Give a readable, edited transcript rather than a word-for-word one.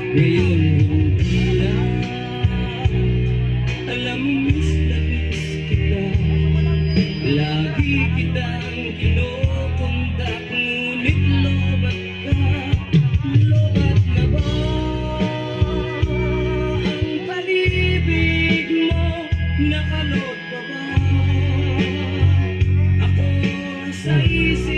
Ngayon hindi na alam, miss na miss kita. Lagi kitang kinukontak, ngunit lobat ka. Lobat na ba ang pag-ibig mo? Nakalot ka ba? Ako sa isip